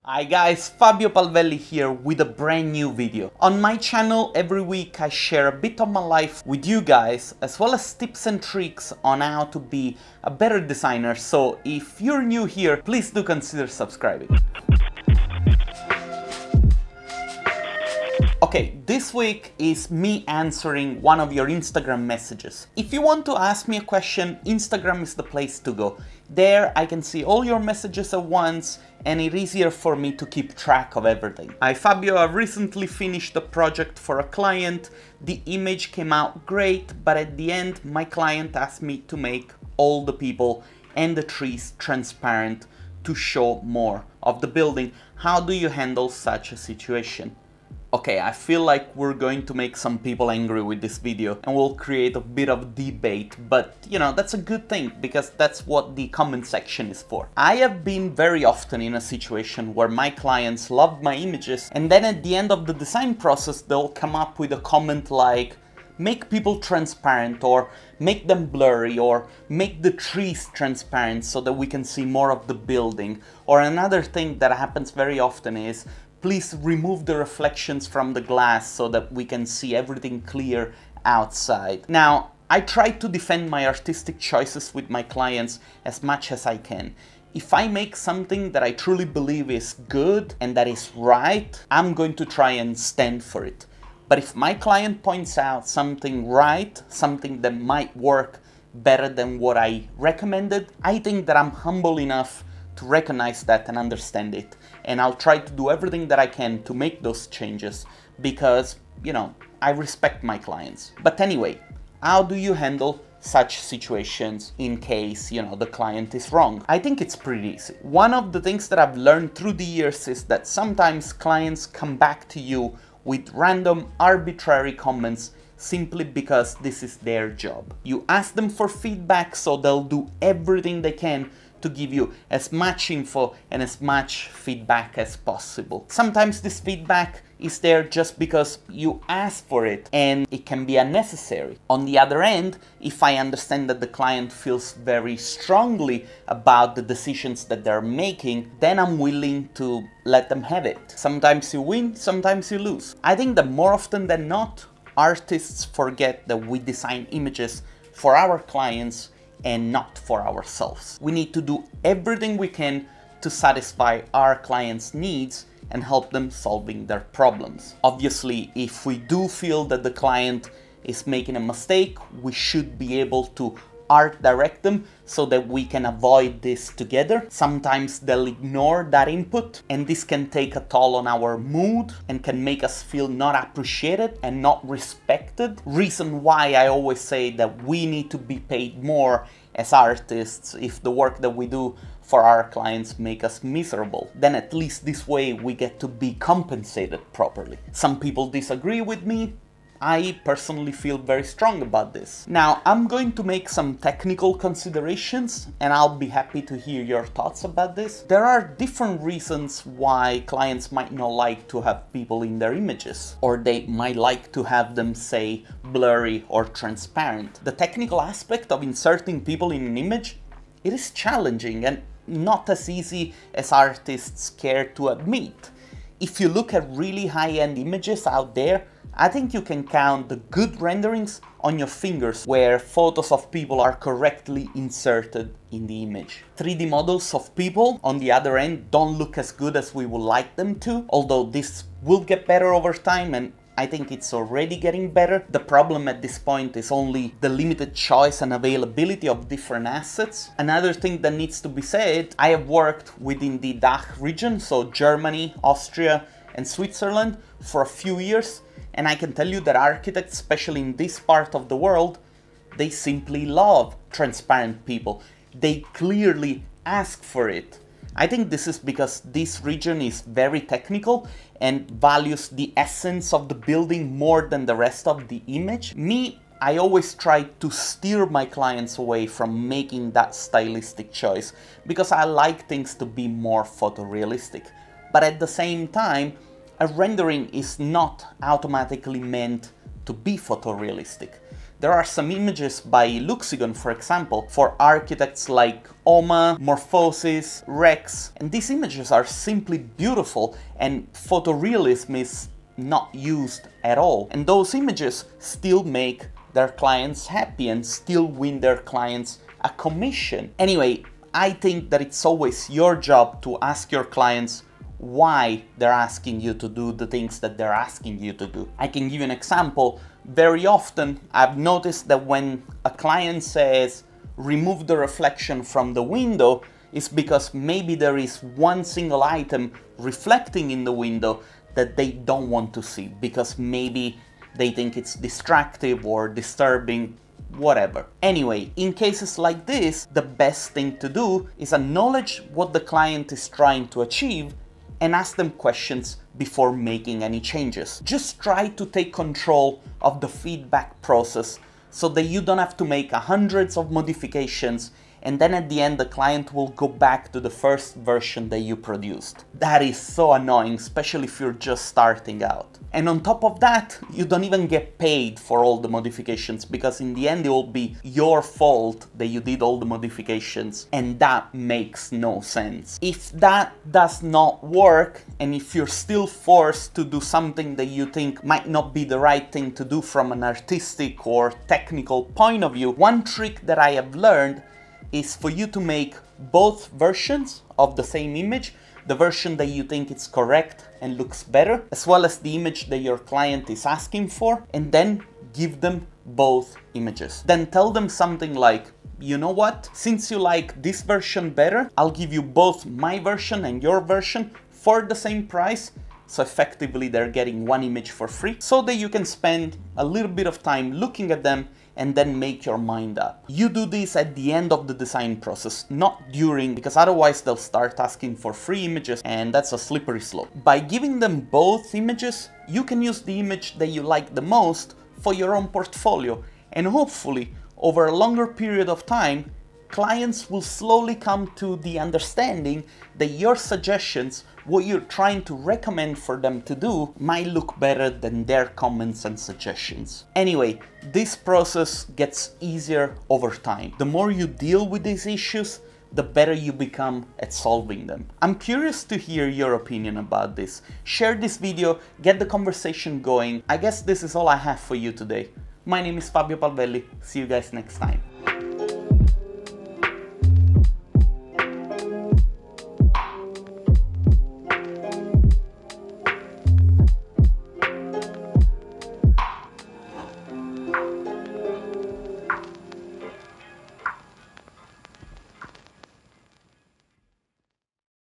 Hi guys, Fabio Palvelli here with a brand new video. On my channel every week I share a bit of my life with you guys, as well as tips and tricks on how to be a better designer, so if you're new here, please do consider subscribing. Okay, this week is me answering one of your Instagram messages. If you want to ask me a question, Instagram is the place to go. There I can see all your messages at once and it's easier for me to keep track of everything. Hi Fabio, I've recently finished a project for a client. The image came out great, but at the end my client asked me to make all the people and the trees transparent to show more of the building. How do you handle such a situation? Okay, I feel like we're going to make some people angry with this video and we'll create a bit of debate, but you know, that's a good thing because that's what the comment section is for. I have been very often in a situation where my clients love my images and then at the end of the design process they'll come up with a comment like, make people transparent, or make them blurry, or make the trees transparent so that we can see more of the building. Or another thing that happens very often is, please remove the reflections from the glass so that we can see everything clear outside. Now, I try to defend my artistic choices with my clients as much as I can. If I make something that I truly believe is good and that is right, I'm going to try and stand for it. But if my client points out something right, something that might work better than what I recommended, I think that I'm humble enough to recognize that and understand it. And I'll try to do everything that I can to make those changes because, you know, I respect my clients. But anyway, how do you handle such situations in case, you know, the client is wrong? I think it's pretty easy. One of the things that I've learned through the years is that sometimes clients come back to you with random, arbitrary comments simply because this is their job. You ask them for feedback, so they'll do everything they can to give you as much info and as much feedback as possible. Sometimes this feedback is there just because you ask for it and it can be unnecessary. On the other end, if I understand that the client feels very strongly about the decisions that they're making, then I'm willing to let them have it. Sometimes you win, sometimes you lose. I think that more often than not, artists forget that we design images for our clients and not for ourselves. We need to do everything we can to satisfy our clients' needs and help them solving their problems. Obviously, if we do feel that the client is making a mistake, we should be able to art direct them so that we can avoid this together. Sometimes they'll ignore that input and this can take a toll on our mood and can make us feel not appreciated and not respected. Reason why I always say that we need to be paid more as artists if the work that we do for our clients make us miserable. Then at least this way we get to be compensated properly. Some people disagree with me. I personally feel very strong about this. Now, I'm going to make some technical considerations and I'll be happy to hear your thoughts about this. There are different reasons why clients might not like to have people in their images, or they might like to have them, say, blurry or transparent. The technical aspect of inserting people in an image, it is challenging and not as easy as artists care to admit. If you look at really high-end images out there, I think you can count the good renderings on your fingers where photos of people are correctly inserted in the image. 3D models of people, on the other end, don't look as good as we would like them to, although this will get better over time and I think it's already getting better. The problem at this point is only the limited choice and availability of different assets. Another thing that needs to be said, I have worked within the DACH region, so Germany, Austria and Switzerland, for a few years. And I can tell you that architects, especially in this part of the world, they simply love transparent people. They clearly ask for it. I think this is because this region is very technical and values the essence of the building more than the rest of the image. Me, I always try to steer my clients away from making that stylistic choice because I like things to be more photorealistic. But at the same time, a rendering is not automatically meant to be photorealistic. There are some images by Luxigon, for example, for architects like Oma, Morphosis, Rex, and these images are simply beautiful and photorealism is not used at all. And those images still make their clients happy and still win their clients a commission. Anyway, I think that it's always your job to ask your clients why they're asking you to do the things that they're asking you to do. I can give you an example. Very often I've noticed that when a client says remove the reflection from the window, it's because maybe there is one single item reflecting in the window that they don't want to see because maybe they think it's distractive or disturbing, whatever. Anyway, in cases like this, the best thing to do is acknowledge what the client is trying to achieve and ask them questions before making any changes. Just try to take control of the feedback process so that you don't have to make hundreds of modifications and then at the end the client will go back to the first version that you produced. That is so annoying, especially if you're just starting out. And on top of that, you don't even get paid for all the modifications because in the end it will be your fault that you did all the modifications, and that makes no sense. If that does not work and if you're still forced to do something that you think might not be the right thing to do from an artistic or technical point of view, one trick that I have learned is for you to make both versions of the same image, the version that you think is correct and looks better, as well as the image that your client is asking for, and then give them both images. Then tell them something like, you know what, since you like this version better, I'll give you both my version and your version for the same price. So effectively they're getting one image for free so that you can spend a little bit of time looking at them and then make your mind up. You do this at the end of the design process, not during, because otherwise they'll start asking for free images and that's a slippery slope. By giving them both images, you can use the image that you like the most for your own portfolio, and hopefully over a longer period of time, clients will slowly come to the understanding that your suggestions, what you're trying to recommend for them to do, might look better than their comments and suggestions. Anyway, this process gets easier over time. The more you deal with these issues, the better you become at solving them. I'm curious to hear your opinion about this. Share this video, get the conversation going. I guess this is all I have for you today. My name is Fabio Palvelli. See you guys next time.